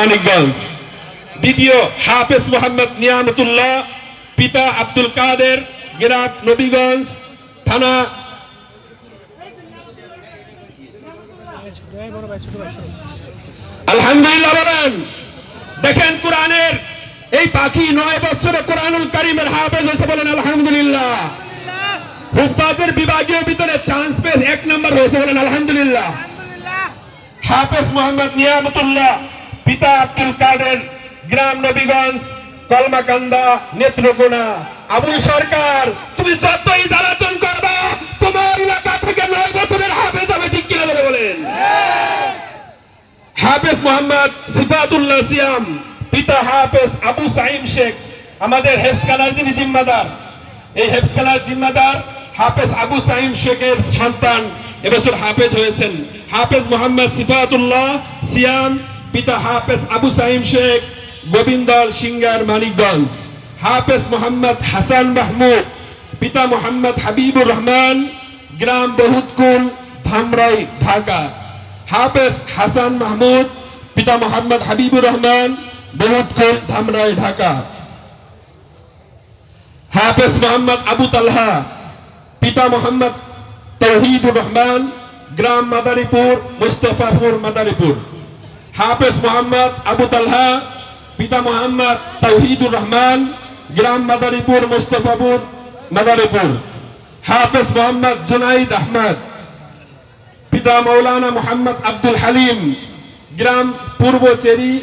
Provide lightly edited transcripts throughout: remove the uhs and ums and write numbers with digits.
মানিকগঞ্জ। দ্বিতীয় হাফেজ মোহাম্মদ নিয়ামতুল্লাহ, পিতা আব্দুল কাদের, গ্রাম নবীগঞ্জ, থানা আলহামদুলিল্লাহ বলেন। দেখেন কোরআনের এই পাখি 9 বছরে কোরআনুল কারীমের হাফেজ হয়েছে, বলেন আলহামদুলিল্লাহ। হুফাজের বিভাগীয় ভিতরে চান্স পেয়ে 1 নম্বর হয়েছে, বলেন আলহামদুলিল্লাহ। হাফেজ মোহাম্মদ নিয়ামতুল্লাহ, পিতা আব্দুল কাদের, গ্রাম নবীগঞ্জ, কলমাকান্দা, নেত্রকোনা। আবুল সরকার, তুমি যতই জ্বালাতন করবা তোমার এলাকা থেকে 9 বছরের হাফেজ হবে, ঠিক কিনা বলেন। হাফেজ মোহাম্মদ সিফাতুল্লাহ সিয়াম, পিতা হাফেজ আবু সাইম শেখ, আমাদের হেফজখানার যিনি জিম্মাদার, এই হেফজখানার জিম্মাদার হাফেজ আবু সাইম শেখের সন্তান এবছর হাফেজ হয়েছেন। হাফেজ মোহাম্মদ সিফাতুল্লাহ সিয়াম, পিতা হাফেজ আবু সাইম শেখ, গোবিন্দল সিঙ্গার মানিকগঞ্জ। হাফেজ মোহাম্মদ হাসান মাহমুদ, পিতা মোহাম্মদ হাবিবুর রহমান, গ্রাম বহুতকুল, ধামরাই, ঢাকা। হাফেজ হাসান মাহমুদ, পিতা মোহাম্মদ হাবিবুর রহমান, বহুতকুল, ধামরাই, ঢাকা। হাফেজ মোহাম্মদ আবু তালহা, পিতা মোহাম্মদ তৌহিদুর রহমান, গ্রাম মাদারীপুর, মুস্তাফাপুর, মাদারীপুর। হাফেজ মোহাম্মদ আবু তালহা, পিতা মোহাম্মদ তৌহিদুর রহমান, গ্রাম মাদারীপুর, মুস্তাফাপুর, মাদারীপুর। হাফেজ মোহাম্মদ জুনাইদ আহমদ, পিতা মৌলানা মোহাম্মদ আব্দুল হালিম, গ্রাম পূর্ব চেরি,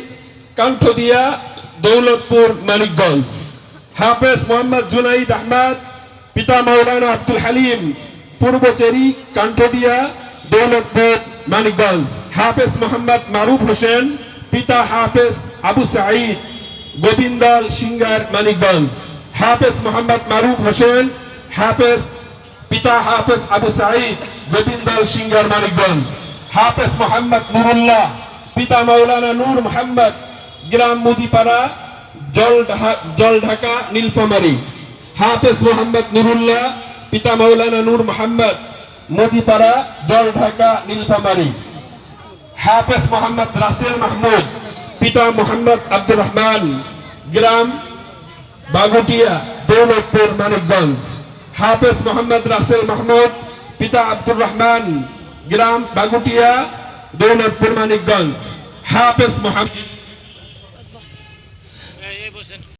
কান্ঠদিয়া, দৌলতপুর, মানিকগঞ্জ। হাফেজ মোহাম্মদ জুনাইদ আহমদ, পিতা মৌলানা আব্দুল হালিম, পূর্ব চেরি, কান্ঠদিয়া, দৌলতপুর, মানিকগঞ্জ। হাফেজ মোহাম্মদ মারুফ হোসেন, পিতা হাফেজ আবু সাঈদ, গোবিন্দল সিঙ্গার, মানিকগঞ্জ। হাফেজ মোহাম্মদ মারুফ হোসেন, হাফেজ, পিতা হাফেজ আবু সাঈদ, গোবিন্দল সিঙ্গার, মানিকগঞ্জ। হাফেজ মোহাম্মদ নুরুল্লাহ, পিতা মৌলানা নূর মোহাম্মদ, গ্রাম মুদিপাড়া, জলঢাকা, নীলফামারী। হাফেজ মোহাম্মদ নুরুল্লাহ, পিতা মৌলানা নূর মোহাম্মদ, মুদিপাড়া, জলঢাকা, নীলফামারী। হাফেজ মোহাম্মদ রাসেল মাহমুদ, পিতা মোহাম্মদ আব্দুর রহমান, গ্রাম বাগুটিয়া, দৌলতপুর, মানিকগঞ্জ। হাফেজ মোহাম্মদ রাসেল মাহমুদ, পিতা আব্দুর রহমান, গ্রাম বাগুটিয়া, দৌলতপুর, মানিকগঞ্জ। হাফেজ মোহাম্মদ